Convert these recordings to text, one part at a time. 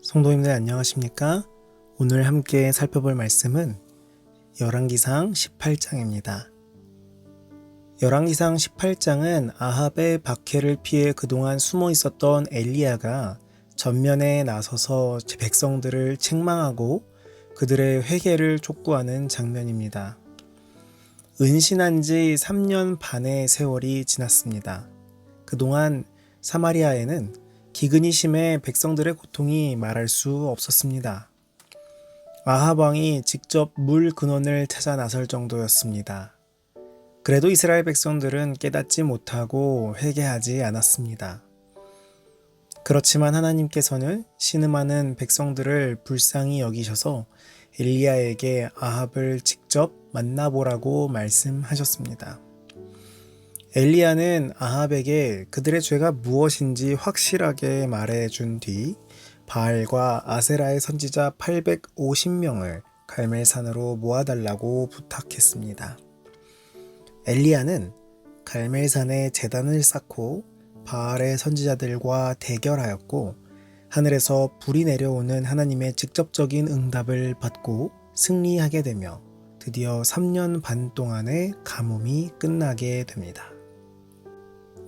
성도님들 안녕하십니까? 오늘 함께 살펴볼 말씀은 열왕기상 18장입니다. 열왕기상 18장은 아합의 박해를 피해 그동안 숨어 있었던 엘리야가 전면에 나서서 백성들을 책망하고 그들의 회개를 촉구하는 장면입니다. 은신한 지 3년 반의 세월이 지났습니다. 그동안 사마리아에는 기근이 심해 백성들의 고통이 말할 수 없었습니다. 아합 왕이 직접 물 근원을 찾아 나설 정도였습니다. 그래도 이스라엘 백성들은 깨닫지 못하고 회개하지 않았습니다. 그렇지만 하나님께서는 신음하는 백성들을 불쌍히 여기셔서 엘리야에게 아합을 직접 만나보라고 말씀하셨습니다. 엘리야는 아합에게 그들의 죄가 무엇인지 확실하게 말해준 뒤 바알과 아세라의 선지자 850명을 갈멜산으로 모아달라고 부탁했습니다. 엘리야는 갈멜산에 제단을 쌓고 바알의 선지자들과 대결하였고 하늘에서 불이 내려오는 하나님의 직접적인 응답을 받고 승리하게 되며 드디어 3년 반 동안의 가뭄이 끝나게 됩니다.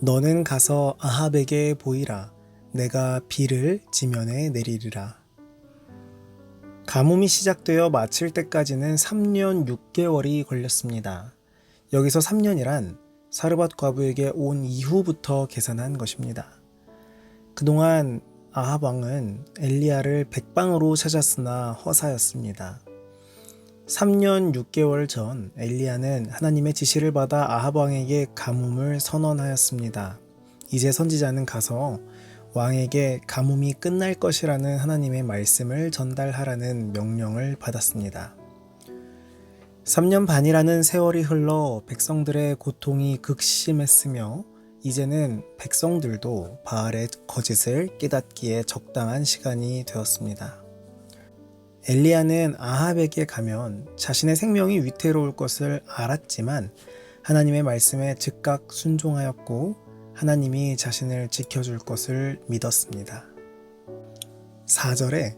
너는 가서 아합에게 보이라. 내가 비를 지면에 내리리라. 가뭄이 시작되어 마칠 때까지는 3년 6개월이 걸렸습니다. 여기서 3년이란 사르밧 과부에게 온 이후부터 계산한 것입니다. 그동안 아합 왕은 엘리야를 백방으로 찾았으나 허사였습니다. 3년 6개월 전 엘리야는 하나님의 지시를 받아 아합 왕에게 가뭄을 선언하였습니다. 이제 선지자는 가서 왕에게 가뭄이 끝날 것이라는 하나님의 말씀을 전달하라는 명령을 받았습니다. 3년 반이라는 세월이 흘러 백성들의 고통이 극심했으며 이제는 백성들도 바알의 거짓을 깨닫기에 적당한 시간이 되었습니다. 엘리야는 아합에게 가면 자신의 생명이 위태로울 것을 알았지만 하나님의 말씀에 즉각 순종하였고 하나님이 자신을 지켜줄 것을 믿었습니다. 4절에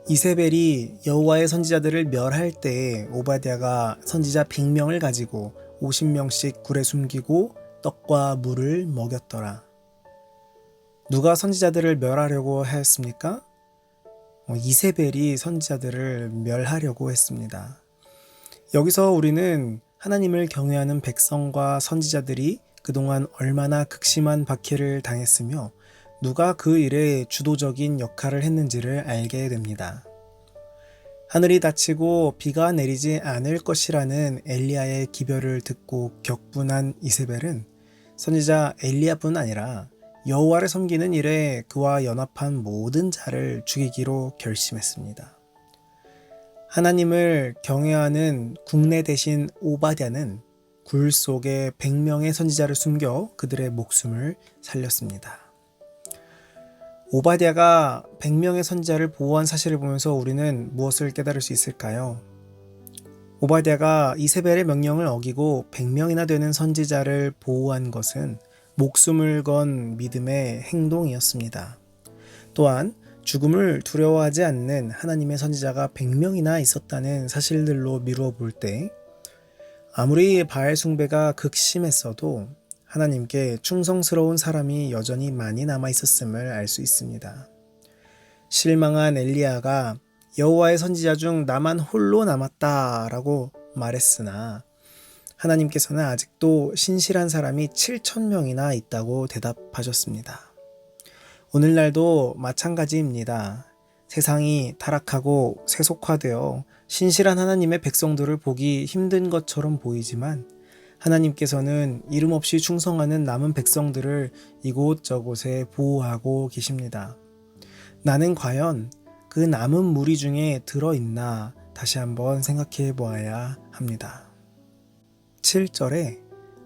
이세벨이 여호와의 선지자들을 멸할 때에 오바댜가 선지자 100명을 가지고 50명씩 굴에 숨기고 떡과 물을 먹였더라. 누가 선지자들을 멸하려고 하였습니까? 이세벨이 선지자들을 멸하려고 했습니다. 여기서 우리는 하나님을 경외하는 백성과 선지자들이 그동안 얼마나 극심한 박해를 당했으며 누가 그 일에 주도적인 역할을 했는지를 알게 됩니다. 하늘이 닫히고 비가 내리지 않을 것이라는 엘리야의 기별을 듣고 격분한 이세벨은 선지자 엘리야뿐 아니라 여호와를 섬기는 일에 그와 연합한 모든 자를 죽이기로 결심했습니다. 하나님을 경외하는 국내 대신 오바댜는 굴 속에 100명의 선지자를 숨겨 그들의 목숨을 살렸습니다. 오바댜가 100명의 선지자를 보호한 사실을 보면서 우리는 무엇을 깨달을 수 있을까요? 오바댜가 이세벨의 명령을 어기고 100명이나 되는 선지자를 보호한 것은 목숨을 건 믿음의 행동이었습니다. 또한 죽음을 두려워하지 않는 하나님의 선지자가 100명이나 있었다는 사실들로 미루어 볼 때 아무리 바알 숭배가 극심했어도 하나님께 충성스러운 사람이 여전히 많이 남아 있었음을 알 수 있습니다. 실망한 엘리야가 여호와의 선지자 중 나만 홀로 남았다라고 말했으나 하나님께서는 아직도 신실한 사람이 7,000명이나 있다고 대답하셨습니다. 오늘날도 마찬가지입니다. 세상이 타락하고 세속화되어 신실한 하나님의 백성들을 보기 힘든 것처럼 보이지만 하나님께서는 이름 없이 충성하는 남은 백성들을 이곳저곳에 보호하고 계십니다. 나는 과연 그 남은 무리 중에 들어있나 다시 한번 생각해 보아야 합니다. 7절에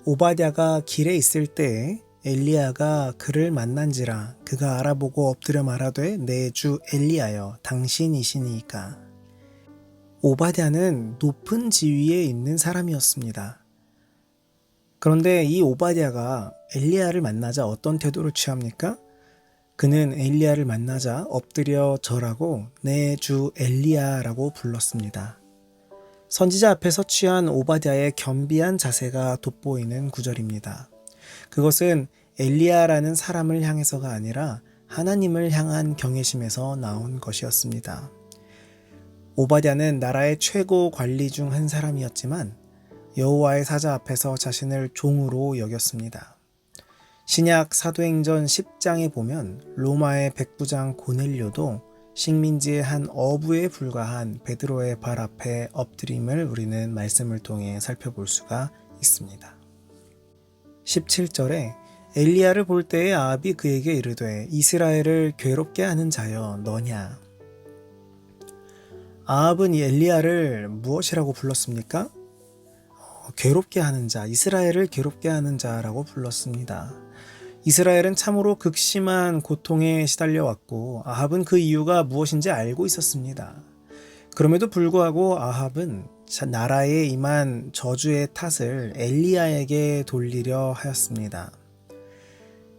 오바댜가 길에 있을 때에 엘리야가 그를 만난지라 그가 알아보고 엎드려 말하되 내 주 엘리야여 당신이시니까. 오바댜는 높은 지위에 있는 사람이었습니다. 그런데 이 오바댜가 엘리야를 만나자 어떤 태도를 취합니까? 그는 엘리야를 만나자 엎드려 절하고 내 주 엘리야라고 불렀습니다. 선지자 앞에서 취한 오바댜의 겸비한 자세가 돋보이는 구절입니다. 그것은 엘리야라는 사람을 향해서가 아니라 하나님을 향한 경외심에서 나온 것이었습니다. 오바댜는 나라의 최고 관리 중 한 사람이었지만 여호와의 사자 앞에서 자신을 종으로 여겼습니다. 신약 사도행전 10장에 보면 로마의 백부장 고넬료도 식민지의 한 어부에 불과한 베드로의 발 앞에 엎드림을 우리는 말씀을 통해 살펴볼 수가 있습니다. 17절에 엘리야를 볼 때에 아합이 그에게 이르되 이스라엘을 괴롭게 하는 자여 너냐. 아합은 이 엘리야를 무엇이라고 불렀습니까? 괴롭게 하는 자, 이스라엘을 괴롭게 하는 자라고 불렀습니다. 이스라엘은 참으로 극심한 고통에 시달려왔고 아합은 그 이유가 무엇인지 알고 있었습니다. 그럼에도 불구하고 아합은 나라에 임한 저주의 탓을 엘리야에게 돌리려 하였습니다.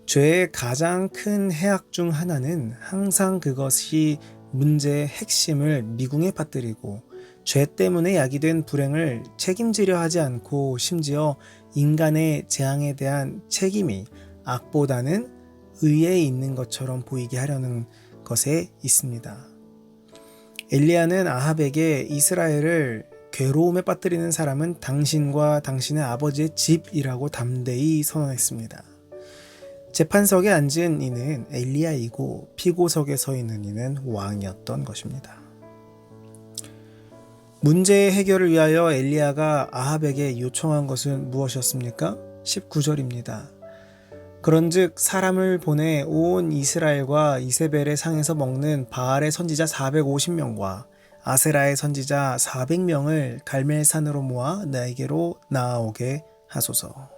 죄의 가장 큰 해악 중 하나는 항상 그것이 문제의 핵심을 미궁에 빠뜨리고 죄 때문에 야기된 불행을 책임지려 하지 않고 심지어 인간의 재앙에 대한 책임이 악보다는 의에 있는 것처럼 보이게 하려는 것에 있습니다. 엘리야는 아합에게 이스라엘을 괴로움에 빠뜨리는 사람은 당신과 당신의 아버지의 집이라고 담대히 선언했습니다. 재판석에 앉은 이는 엘리야이고 피고석에 서 있는 이는 왕이었던 것입니다. 문제의 해결을 위하여 엘리야가 아합에게 요청한 것은 무엇이었습니까? 19절입니다. 그런즉 사람을 보내 온 이스라엘과 이세벨의 상에서 먹는 바알의 선지자 450명과 아세라의 선지자 400명을 갈멜산으로 모아 나에게로 나아오게 하소서.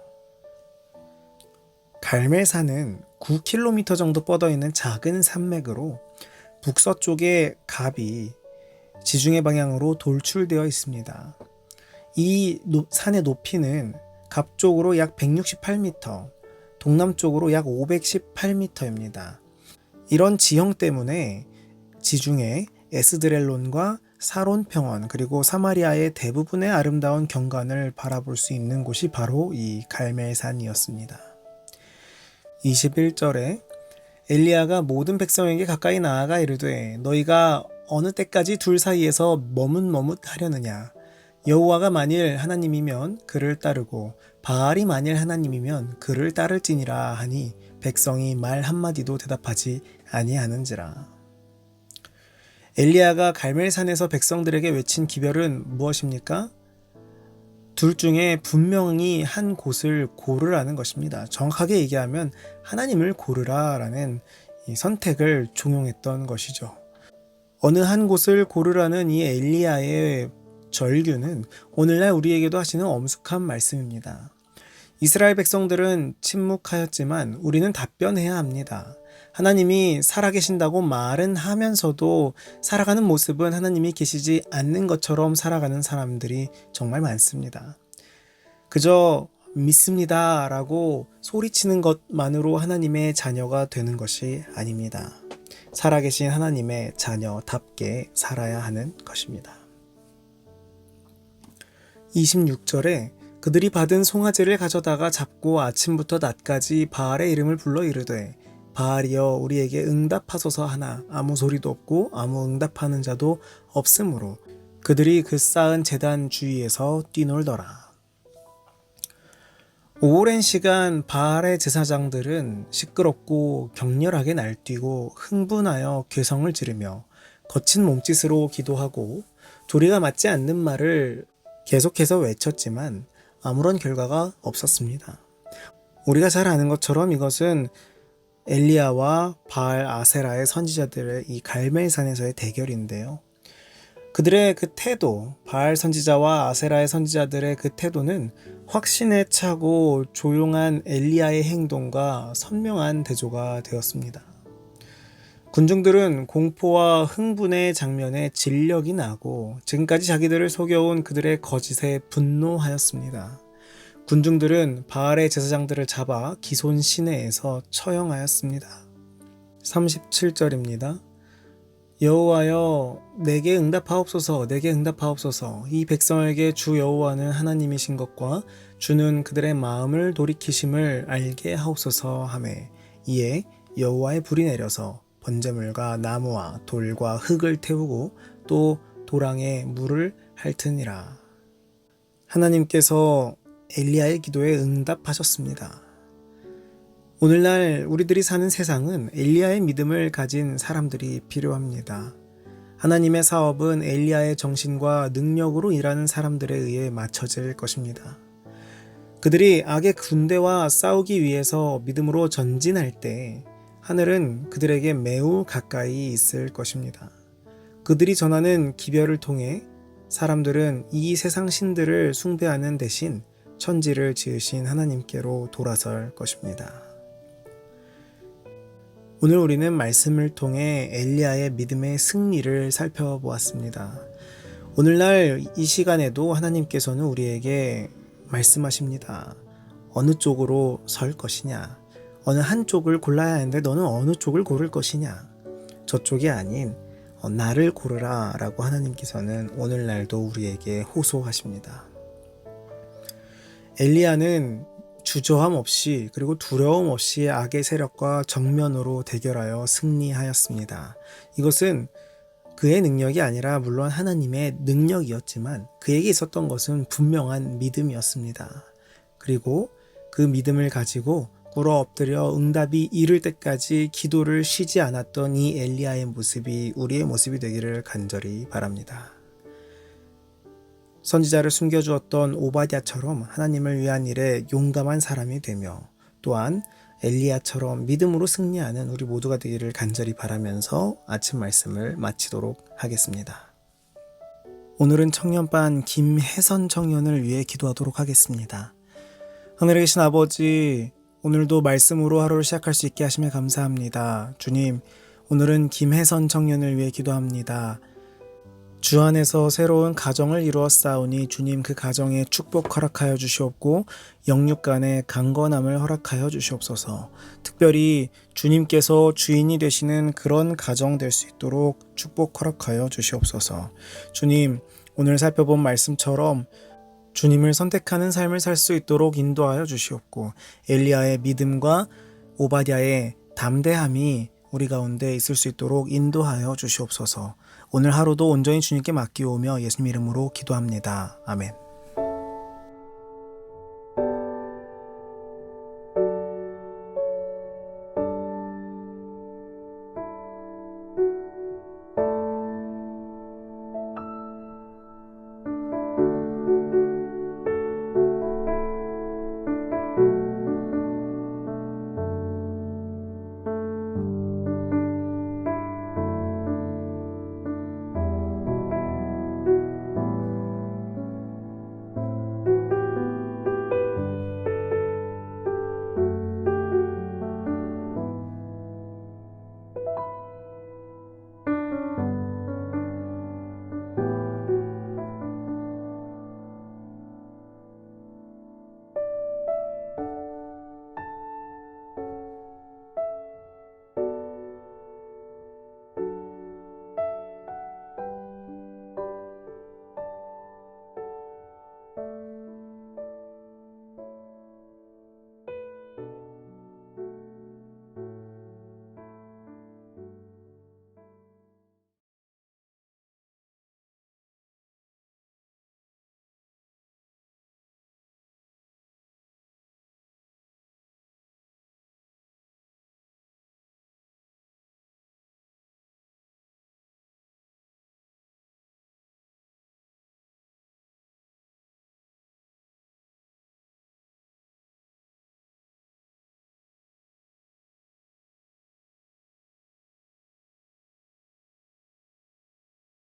갈멜산은 9km 정도 뻗어 있는 작은 산맥으로 북서쪽에 갑이 지중해 방향으로 돌출되어 있습니다. 이 산의 높이는 갑 쪽으로 약 168m, 동남쪽으로 약 518m입니다. 이런 지형 때문에 지중해 에스드렐론과 사론 평원 그리고 사마리아의 대부분의 아름다운 경관을 바라볼 수 있는 곳이 바로 이 갈멜산이었습니다. 21절에 엘리야가 모든 백성에게 가까이 나아가 이르되 너희가 어느 때까지 둘 사이에서 머뭇머뭇하려느냐. 여호와가 만일 하나님이면 그를 따르고 바알이 만일 하나님이면 그를 따를지니라 하니 백성이 말 한마디도 대답하지 아니하는지라. 엘리야가 갈멜산에서 백성들에게 외친 기별은 무엇입니까? 둘 중에 분명히 한 곳을 고르라는 것입니다. 정확하게 얘기하면 하나님을 고르라라는 이 선택을 종용했던 것이죠. 어느 한 곳을 고르라는 이 엘리야의 절규는 오늘날 우리에게도 하시는 엄숙한 말씀입니다. 이스라엘 백성들은 침묵하였지만 우리는 답변해야 합니다. 하나님이 살아계신다고 말은 하면서도 살아가는 모습은 하나님이 계시지 않는 것처럼 살아가는 사람들이 정말 많습니다. 그저 믿습니다 라고 소리치는 것만으로 하나님의 자녀가 되는 것이 아닙니다. 살아계신 하나님의 자녀답게 살아야 하는 것입니다. 26절에 그들이 받은 송아지를 가져다가 잡고 아침부터 낮까지 바알의 이름을 불러 이르되 바알이여 우리에게 응답하소서 하나 아무 소리도 없고 아무 응답하는 자도 없으므로 그들이 그 쌓은 제단 주위에서 뛰놀더라. 오랜 시간 바알의 제사장들은 시끄럽고 격렬하게 날뛰고 흥분하여 괴성을 지르며 거친 몸짓으로 기도하고 조리가 맞지 않는 말을 계속해서 외쳤지만 아무런 결과가 없었습니다. 우리가 잘 아는 것처럼 이것은 엘리야와 바알 아세라의 선지자들의 이 갈멜산에서의 대결인데요. 그들의 그 태도, 바알 선지자와 아세라의 선지자들의 그 태도는 확신에 차고 조용한 엘리야의 행동과 선명한 대조가 되었습니다. 군중들은 공포와 흥분의 장면에 진력이 나고 지금까지 자기들을 속여온 그들의 거짓에 분노하였습니다. 군중들은 바알의 제사장들을 잡아 기손 시내에서 처형하였습니다. 37절입니다. 여호와여 내게 응답하옵소서 내게 응답하옵소서. 이 백성에게 주 여호와는 하나님이신 것과 주는 그들의 마음을 돌이키심을 알게 하옵소서 하매 이에 여호와의 불이 내려서 번제물과 나무와 돌과 흙을 태우고 또 도랑에 물을 핥으니라. 하나님께서 엘리야의 기도에 응답하셨습니다. 오늘날 우리들이 사는 세상은 엘리야의 믿음을 가진 사람들이 필요합니다. 하나님의 사업은 엘리야의 정신과 능력으로 일하는 사람들에 의해 맞춰질 것입니다. 그들이 악의 군대와 싸우기 위해서 믿음으로 전진할 때 하늘은 그들에게 매우 가까이 있을 것입니다. 그들이 전하는 기별을 통해 사람들은 이 세상 신들을 숭배하는 대신 천지를 지으신 하나님께로 돌아설 것입니다. 오늘 우리는 말씀을 통해 엘리야의 믿음의 승리를 살펴보았습니다. 오늘날 이 시간에도 하나님께서는 우리에게 말씀하십니다. 어느 쪽으로 설 것이냐? 어느 한쪽을 골라야 하는데 너는 어느 쪽을 고를 것이냐? 저쪽이 아닌 나를 고르라 라고 하나님께서는 오늘날도 우리에게 호소하십니다. 엘리야는 주저함 없이 그리고 두려움 없이 악의 세력과 정면으로 대결하여 승리하였습니다. 이것은 그의 능력이 아니라 물론 하나님의 능력이었지만 그에게 있었던 것은 분명한 믿음이었습니다. 그리고 그 믿음을 가지고 꿇어 엎드려 응답이 이를 때까지 기도를 쉬지 않았던 이 엘리야의 모습이 우리의 모습이 되기를 간절히 바랍니다. 선지자를 숨겨주었던 오바댜처럼 하나님을 위한 일에 용감한 사람이 되며 또한 엘리야처럼 믿음으로 승리하는 우리 모두가 되기를 간절히 바라면서 아침 말씀을 마치도록 하겠습니다. 오늘은 청년반 김혜선 청년을 위해 기도하도록 하겠습니다. 하늘에 계신 아버지, 오늘도 말씀으로 하루를 시작할 수 있게 하심에 감사합니다. 주님, 오늘은 김혜선 청년을 위해 기도합니다. 주 안에서 새로운 가정을 이루었사오니 주님 그 가정에 축복 허락하여 주시옵고 영육 간의 강건함을 허락하여 주시옵소서. 특별히 주님께서 주인이 되시는 그런 가정 될 수 있도록 축복 허락하여 주시옵소서. 주님, 오늘 살펴본 말씀처럼 주님을 선택하는 삶을 살 수 있도록 인도하여 주시옵고 엘리야의 믿음과 오바댜의 담대함이 우리 가운데 있을 수 있도록 인도하여 주시옵소서. 오늘 하루도 온전히 주님께 맡기오며 예수님 이름으로 기도합니다. 아멘.